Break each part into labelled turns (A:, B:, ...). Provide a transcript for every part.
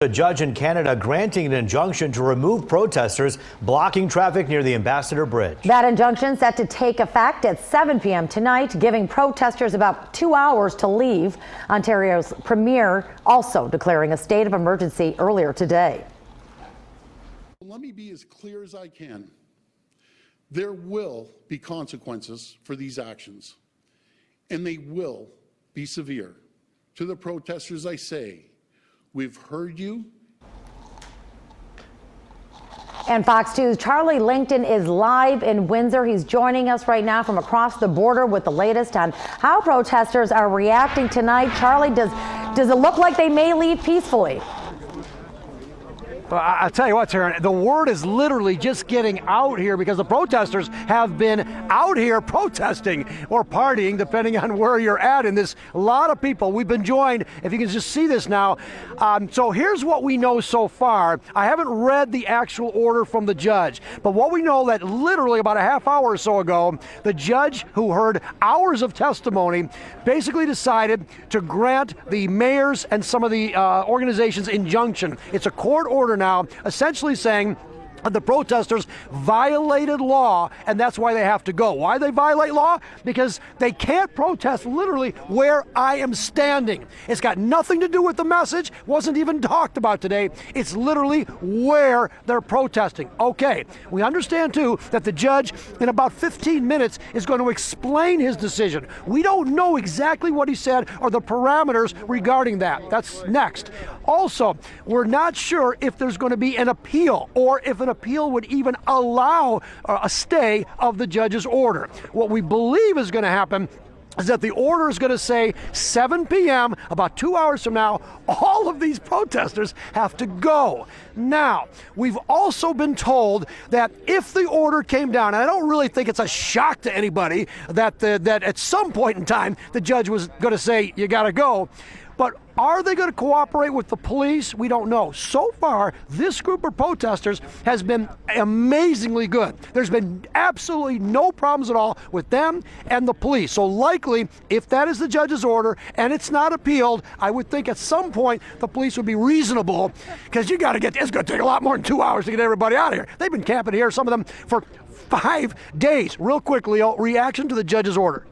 A: A judge in Canada granting an injunction to remove protesters blocking traffic near the Ambassador Bridge.
B: That injunction set to take effect at 7 p.m. tonight, giving protesters about 2 hours to leave. Ontario's premier also declaring a state of emergency earlier today.
C: Let me be as clear as I can. There will be consequences for these actions, and they will be severe. To the protesters, I say, we've heard you.
B: And Fox 2's Charlie Langton is live in Windsor. He's joining us right now from across the border with the latest on how protesters are reacting tonight. Charlie, does it look like they may leave peacefully?
D: Well, I'll tell you what, Taryn, the word is literally just getting out here because the protesters have been out here protesting or partying, depending on where you're at in this. A lot of people. We've been joined, if you can just see this now. So here's what we know so far. I haven't read the actual order from the judge, but what we know that literally about a half hour or so ago, the judge who heard hours of testimony basically decided to grant the mayors and some of the organizations injunction. It's a court order now, essentially saying the protesters violated law, and that's why they have to go. Why they violate law? Because they can't protest literally where I am standing. It's got nothing to do with the message, wasn't even talked about today. It's literally where they're protesting. Okay, we understand too that the judge in about 15 minutes is going to explain his decision. We don't know exactly what he said or the parameters regarding that. That's next. Also, we're not sure if there's going to be an appeal or if an appeal would even allow a stay of the judge's order. What we believe is going to happen is that the order is going to say 7 p.m., about 2 hours from now, all of these protesters have to go. Now, we've also been told that if the order came down, and I don't really think it's a shock to anybody that at some point in time the judge was going to say, you got to go. But are they going to cooperate with the police? We don't know. So far, this group of protesters has been amazingly good. There's been absolutely no problems at all with them and the police. So likely, if that is the judge's order and it's not appealed, I would think at some point the police would be reasonable, because it's going to take a lot more than 2 hours to get everybody out of here. They've been camping here, some of them for 5 days. Real quickly, reaction to the judge's order.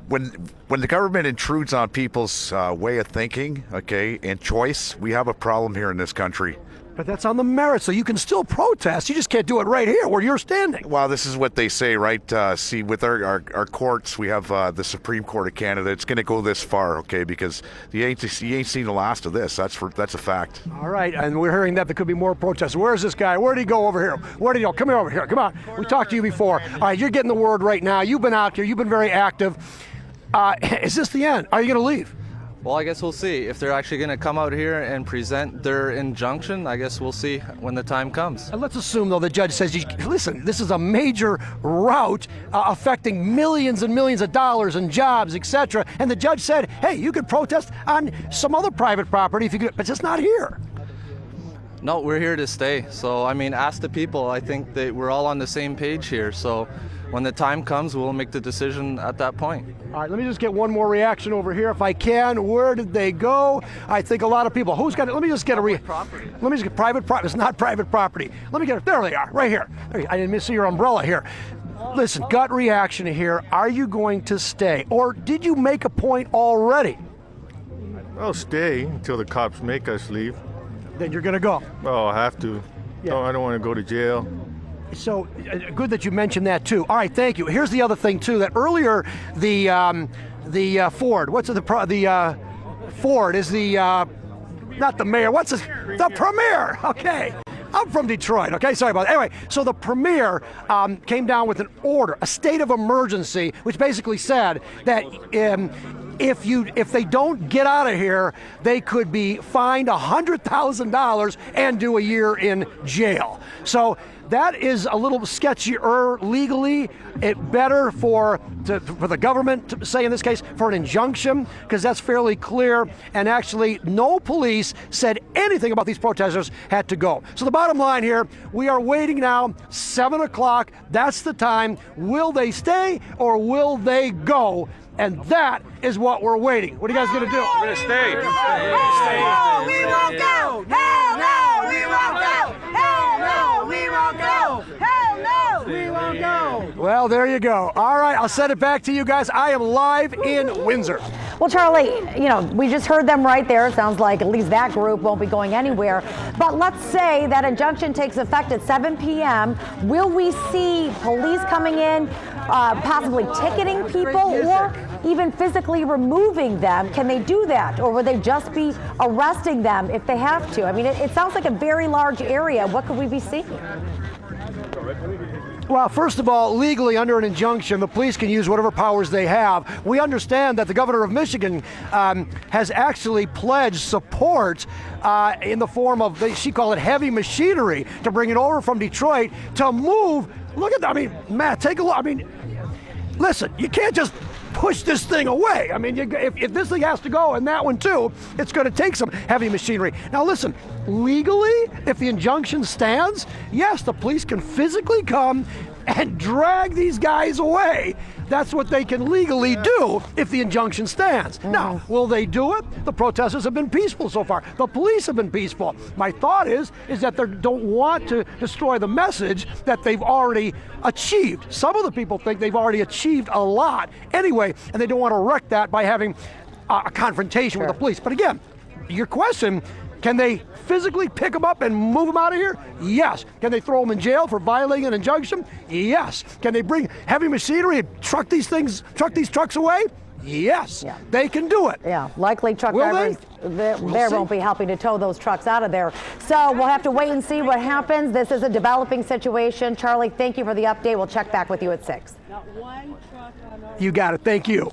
E: When the government intrudes on people's way of thinking, okay, and choice, we have a problem here in this country.
D: But that's on the merits, so you can still protest. You just can't do it right here where you're standing.
E: Well, this is what they say, right? See, with our courts, we have the Supreme Court of Canada. It's going to go this far, okay, because you ain't seen the last of this. That's a fact.
D: All right, and we're hearing that there could be more protests. Where's this guy? Where did he go over here? Where did he go? Come here over here. Come on. We talked to you before. All right, you're getting the word right now. You've been out here. You've been very active. Is this the end? Are you going to leave?
F: Well, I guess we'll see. If they're actually going to come out here and present their injunction, I guess we'll see when the time comes.
D: And let's assume, though, the judge says, listen, this is a major route affecting millions and millions of dollars and jobs, etc. And the judge said, hey, you could protest on some other private property if you could, but it's not here.
F: No, we're here to stay. So, I mean, ask the people. I think that we're all on the same page here. So when the time comes, we'll make the decision at that point.
D: All right, let me just get one more reaction over here if I can. Where did they go? I think a lot of people. Who's got it? Let me just get
F: property.
D: Let me just get private property. It's not private property. Let me get it. There they are, right here. I didn't see your umbrella here. Listen, gut reaction here. Are you going to stay? Or did you make a point already?
G: I'll stay until the cops make us leave.
D: Then you're going to go.
G: Oh, I have to.
D: Yeah.
G: No, I don't want to go to jail.
D: So good that you mentioned that too. All right, thank you. Here's the other thing too, that earlier the Ford, the Ford is the not the mayor. What's the premier? Okay. I'm from Detroit, okay? Sorry about that. Anyway, so the premier came down with an order, a state of emergency, which basically said that if they don't get out of here, they could be fined $100,000 and do a year in jail. So that is a little sketchier legally. It better for the government to say, in this case, for an injunction, because that's fairly clear. And actually, no police said anything about these protesters had to go. So the bottom line here, we are waiting now, 7 o'clock. That's the time. Will they stay or will they go? And that is what we're waiting. What are you guys going to do?
G: We're going to stay.
H: Hell no, we won't go! Hell no, we won't go! Hell no, we won't go! Hell no, we won't go!
D: Well, there you go. All right, I'll send it back to you guys. I am live in Windsor.
B: Well, Charlie, you know, we just heard them right there. It sounds like at least that group won't be going anywhere. But let's say that injunction takes effect at 7 p.m. Will we see police coming in, possibly ticketing people, or even physically removing them? Can they do that? Or will they just be arresting them if they have to? I mean, it sounds like a very large area. What could we be seeing?
D: Well, first of all, legally under an injunction, the police can use whatever powers they have. We understand that the governor of Michigan has actually pledged support in the form of, she called it heavy machinery, to bring it over from Detroit to move. Look at that. I mean, Matt, take a look. I mean, listen, you can't just push this thing away. I mean, if this thing has to go, and that one too, it's going to take some heavy machinery. Now listen, legally, if the injunction stands, yes, the police can physically come and drag these guys away. That's what they can legally do if the injunction stands. Now, will they do it? The protesters have been peaceful so far. The police have been peaceful. My thought is that they don't want to destroy the message that they've already achieved. Some of the people think they've already achieved a lot anyway, and they don't want to wreck that by having a confrontation with the police. But again, your question, can they physically pick them up and move them out of here? Yes. Can they throw them in jail for violating an injunction? Yes. Can they bring heavy machinery and truck these trucks away? Yes. Yeah. They can do it.
B: Yeah, likely truck drivers there won't be helping to tow those trucks out of there. So we'll have to wait and see what happens. This is a developing situation. Charlie, thank you for the update. We'll check back with you at 6.
H: Not one truck on our
D: You got it. Thank you.